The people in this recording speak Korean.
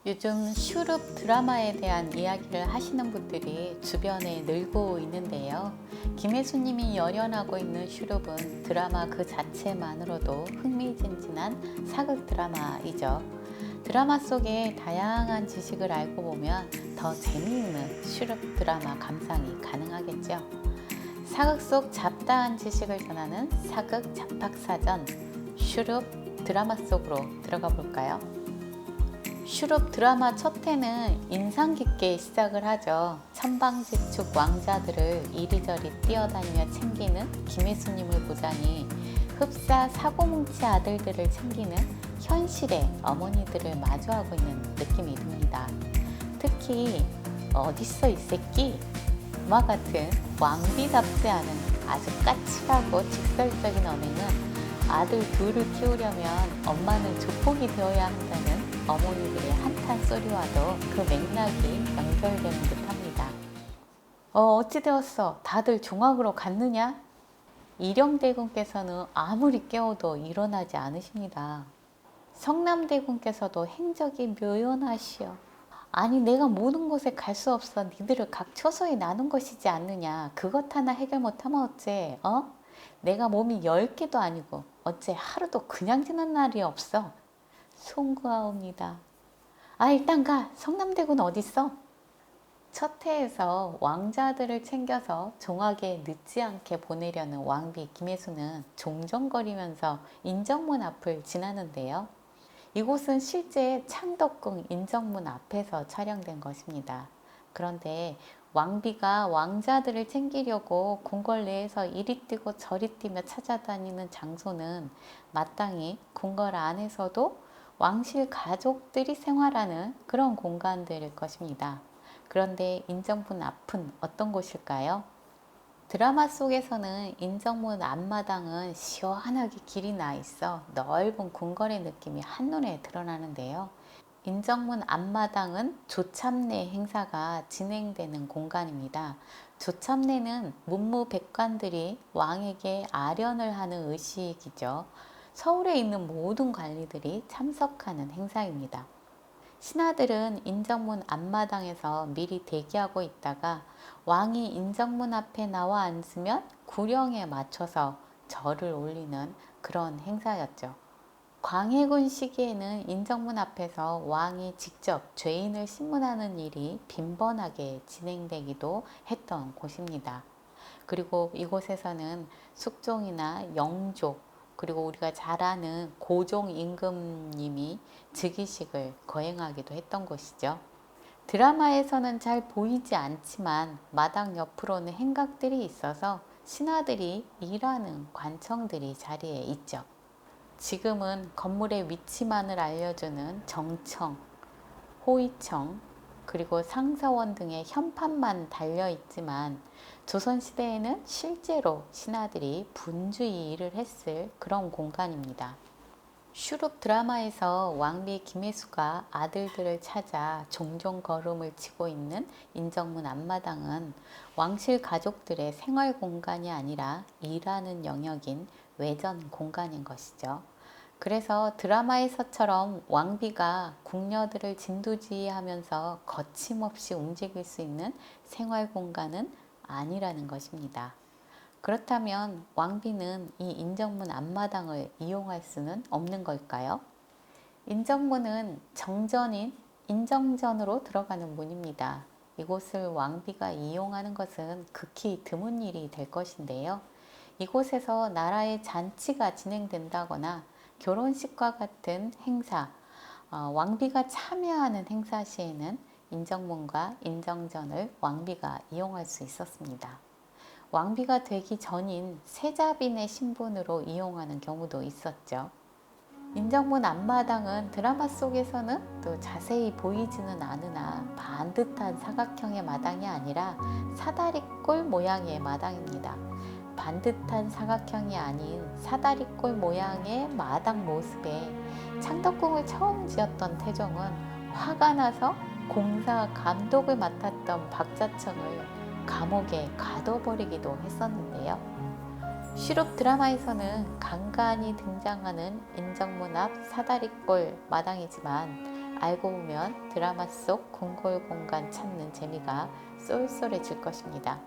요즘 슈룹 드라마에 대한 이야기를 하시는 분들이 주변에 늘고 있는데요. 김혜수님이 열연하고 있는 슈룹은 드라마 그 자체만으로도 흥미진진한 사극 드라마이죠. 드라마 속에 다양한 지식을 알고 보면 더 재미있는 슈룹 드라마 감상이 가능하겠죠. 사극 속 잡다한 지식을 전하는 사극 잡학사전 슈룹 드라마 속으로 들어가 볼까요? 슈룹 드라마 첫 회는 인상 깊게 시작을 하죠. 천방지축 왕자들을 이리저리 뛰어다니며 챙기는 김혜수님을 보자니 흡사 사고뭉치 아들들을 챙기는 현실의 어머니들을 마주하고 있는 느낌이 듭니다. 특히 어딨어 이 새끼? 와 같은 왕비답지 않은 아주 까칠하고 직설적인 언행은 아들 둘을 키우려면 엄마는 조폭이 되어야 한다는 어머니들의 한탄 소리와도 그 맥락이 연결되는 듯합니다. 어찌 되었어? 다들 종학으로 갔느냐? 이령대군께서는 아무리 깨워도 일어나지 않으십니다. 성남대군께서도 행적이 묘연하시오. 아니 내가 모든 곳에 갈 수 없어 니들을 각 처소에 나눈 것이지 않느냐. 그것 하나 해결 못하면 어째? 내가 몸이 10개도 아니고 어째 하루도 그냥 지난 날이 없어. 송구하옵니다. 일단 가. 성남대군 어딨어? 첫 회에서 왕자들을 챙겨서 종학에 늦지 않게 보내려는 왕비 김혜수는 종종거리면서 인정문 앞을 지나는데요. 이곳은 실제 창덕궁 인정문 앞에서 촬영된 것입니다. 그런데 왕비가 왕자들을 챙기려고 궁궐 내에서 이리 뛰고 저리 뛰며 찾아다니는 장소는 마땅히 궁궐 안에서도 왕실 가족들이 생활하는 그런 공간들일 것입니다. 그런데 인정문 앞은 어떤 곳일까요? 드라마 속에서는 인정문 앞마당은 시원하게 길이 나 있어 넓은 궁궐의 느낌이 한눈에 드러나는데요. 인정문 앞마당은 조참례 행사가 진행되는 공간입니다. 조참례는 문무백관들이 왕에게 아련을 하는 의식이죠. 서울에 있는 모든 관리들이 참석하는 행사입니다. 신하들은 인정문 앞마당에서 미리 대기하고 있다가 왕이 인정문 앞에 나와 앉으면 구령에 맞춰서 절을 올리는 그런 행사였죠. 광해군 시기에는 인정문 앞에서 왕이 직접 죄인을 심문하는 일이 빈번하게 진행되기도 했던 곳입니다. 그리고 이곳에서는 숙종이나 영족, 그리고 우리가 잘 아는 고종 임금님이 즉위식을 거행하기도 했던 곳이죠. 드라마에서는 잘 보이지 않지만 마당 옆으로는 행각들이 있어서 신하들이 일하는 관청들이 자리에 있죠. 지금은 건물의 위치만을 알려주는 정청, 호위청, 그리고 상사원 등의 현판만 달려있지만 조선시대에는 실제로 신하들이 분주히 일을 했을 그런 공간입니다. 슈룹 드라마에서 왕비 김혜수가 아들들을 찾아 종종 걸음을 치고 있는 인정문 앞마당은 왕실 가족들의 생활 공간이 아니라 일하는 영역인 외전 공간인 것이죠. 그래서 드라마에서처럼 왕비가 궁녀들을 진두지휘하면서 거침없이 움직일 수 있는 생활 공간은 아니라는 것입니다. 그렇다면 왕비는 이 인정문 앞마당을 이용할 수는 없는 걸까요? 인정문은 정전인 인정전으로 들어가는 문입니다. 이곳을 왕비가 이용하는 것은 극히 드문 일이 될 것인데요. 이곳에서 나라의 잔치가 진행된다거나 결혼식과 같은 행사, 왕비가 참여하는 행사 시에는 인정문과 인정전을 왕비가 이용할 수 있었습니다. 왕비가 되기 전인 세자빈의 신분으로 이용하는 경우도 있었죠. 인정문 앞마당은 드라마 속에서는 또 자세히 보이지는 않으나 반듯한 사각형의 마당이 아니라 사다리꼴 모양의 마당입니다. 반듯한 사각형이 아닌 사다리꼴 모양의 마당 모습에 창덕궁을 처음 지었던 태종은 화가 나서 공사 감독을 맡았던 박자청을 감옥에 가둬버리기도 했었는데요. 슈룹 드라마에서는 간간히 등장하는 인정문 앞 사다리꼴 마당이지만 알고 보면 드라마 속 궁궐 공간 찾는 재미가 쏠쏠해질 것입니다.